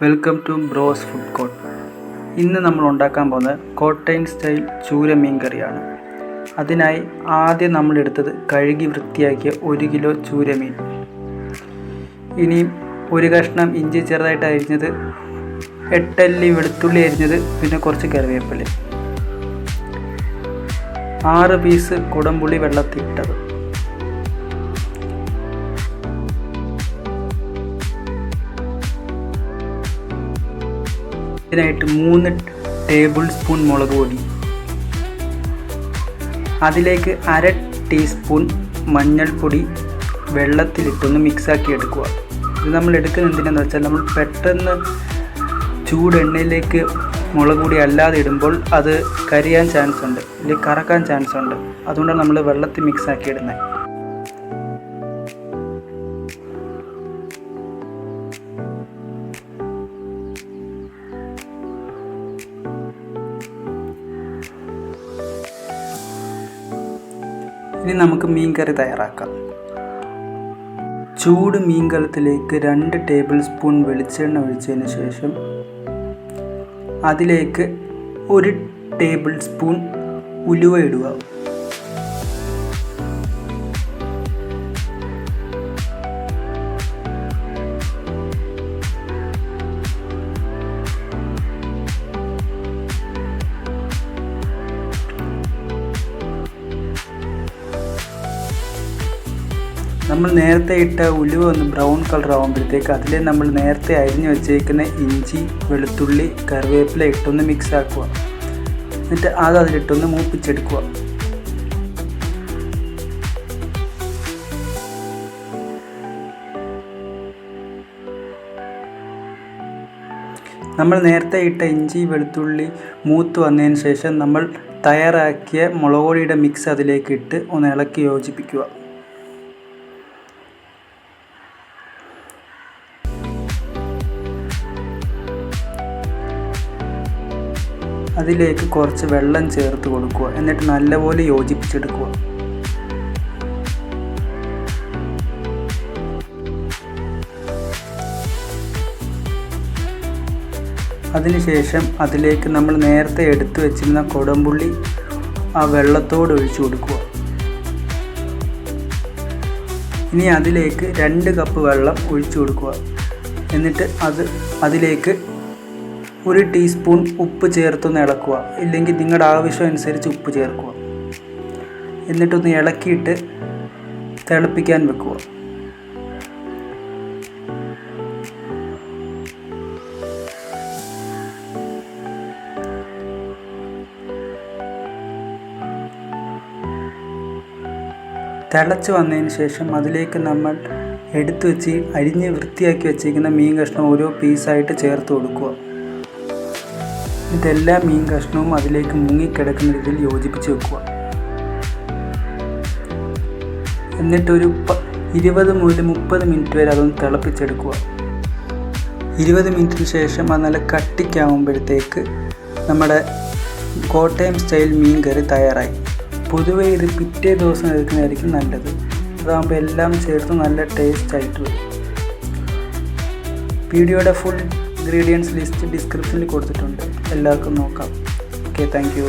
Welcome to bros food court. ഇന്ന് നമ്മൾ ഉണ്ടാക്കാൻ പോകുന്നത് കോട്ടയം സ്റ്റൈൽ ചൂര മീൻ കറിയാണ്. അതിനായി ആദ്യം നമ്മൾ എടുത്തത് കഴുകി വൃത്തിയാക്കിയ 1 കിലോ ചൂര മീൻ. ഇനിയും 1 കഷ്ണം ഇഞ്ചി ചെറുതായിട്ട് അരിഞ്ഞത്, 8 അല്ലി വെളുത്തുള്ളി അരിഞ്ഞത്, പിന്നെ കുറച്ച് കറിവേപ്പില, 6 പീസ് കുടംപുളി വെള്ളത്തിലിട്ടത്, ഇതിനായിട്ട് 3 ടേബിൾ സ്പൂൺ മുളക് പൊടി, അതിലേക്ക് 1/2 ടീസ്പൂൺ മഞ്ഞൾപ്പൊടി വെള്ളത്തിലിട്ടൊന്ന് മിക്സാക്കി എടുക്കുക. ഇത് നമ്മൾ എടുക്കുന്നത് എന്തിനാണെന്ന് വെച്ചാൽ, നമ്മൾ പെട്ടെന്ന് ചൂടെണ്ണയിലേക്ക് മുളക് പൊടി അല്ലാതെ ഇടുമ്പോൾ അത് കരിയാൻ ചാൻസ് ഉണ്ട്, അല്ലെങ്കിൽ കറക്കാൻ ചാൻസ് ഉണ്ട്. അതുകൊണ്ടാണ് നമ്മൾ വെള്ളത്തിൽ മിക്സാക്കി ഇടുന്നത്. ഇനി നമുക്ക് മീൻ കറി തയ്യാറാക്കാം. ചൂട് മീൻ കലത്തിലേക്ക് 2 ടേബിൾ സ്പൂൺ വെളിച്ചെണ്ണ ഒഴിച്ചതിന് ശേഷം അതിലേക്ക് 1 ടേബിൾ സ്പൂൺ ഉലുവ ഇടുക. നമ്മൾ നേരത്തെ ഇട്ട ഉലുവ ഒന്ന് ബ്രൗൺ കളർ ആകുമ്പോഴത്തേക്ക് അതിൽ നമ്മൾ നേരത്തെ അരിഞ്ഞു വെച്ചേക്കുന്ന ഇഞ്ചി, വെളുത്തുള്ളി, കറിവേപ്പില ഇട്ടൊന്ന് മിക്സ് ആക്കുക. എന്നിട്ട് അതിലിട്ടൊന്ന് മൂപ്പിച്ചെടുക്കുക. നമ്മൾ നേരത്തെ ഇട്ട ഇഞ്ചി, വെളുത്തുള്ളി മൂത്ത് വന്നതിന് ശേഷം നമ്മൾ തയ്യാറാക്കിയ മുളക് പൊടിയുടെ മിക്സ് അതിലേക്ക് ഇട്ട് ഒന്ന് ഇളക്കി യോജിപ്പിക്കുക. അതിലേക്ക് കുറച്ച് വെള്ളം ചേർത്ത് കൊടുക്കുക. എന്നിട്ട് നല്ലപോലെ യോജിപ്പിച്ചെടുക്കുക. അതിനുശേഷം അതിലേക്ക് നമ്മൾ നേരത്തെ എടുത്തു വെച്ചിരുന്ന കുടംപുളി ആ വെള്ളത്തോട് ഒഴിച്ചു കൊടുക്കുക. ഇനി അതിലേക്ക് 2 കപ്പ് വെള്ളം ഒഴിച്ചു കൊടുക്കുക. എന്നിട്ട് അതിലേക്ക് 1 ടീസ്പൂൺ ഉപ്പ് ചേർത്തൊന്ന് ഇളക്കുക. ഇല്ലെങ്കിൽ നിങ്ങളുടെ ആവശ്യം അനുസരിച്ച് ഉപ്പ് ചേർക്കുക. എന്നിട്ടൊന്ന് ഇളക്കിയിട്ട് തിളപ്പിക്കാൻ വെക്കുക. തിളച്ച് വന്നതിന് ശേഷം അതിലേക്ക് നമ്മൾ എടുത്തു വെച്ച് അരിഞ്ഞ് വൃത്തിയാക്കി വെച്ചിരിക്കുന്ന മീൻ കഷ്ണം ഓരോ പീസായിട്ട് ചേർത്ത് കൊടുക്കുക. ഇതെല്ലാ മീൻ കഷ്ണവും അതിലേക്ക് മുങ്ങിക്കിടക്കുന്ന രീതിയിൽ യോജിപ്പിച്ച് വെക്കുക. എന്നിട്ടൊരു 20 മുതൽ 30 മിനിറ്റ് വരെ അതൊന്ന് തിളപ്പിച്ചെടുക്കുക. 20 മിനിറ്റിന് ശേഷം അത് നല്ല കട്ടിക്കാവുമ്പോഴത്തേക്ക് നമ്മുടെ കോട്ടയം സ്റ്റൈൽ മീൻ കറി തയ്യാറായി. പൊതുവേ ഇത് പിറ്റേ ദിവസം എടുക്കുന്നതായിരിക്കും നല്ലത്. അതാകുമ്പോൾ എല്ലാം ചേർത്ത് നല്ല ടേസ്റ്റ് ആയിട്ട് വരും. വീഡിയോയുടെ ഫുൾ ഇൻഗ്രീഡിയൻസ് ലിസ്റ്റ് ഡിസ്ക്രിപ്ഷനിൽ കൊടുത്തിട്ടുണ്ട്, എല്ലാവർക്കും നോക്കാം. Okay, thank you.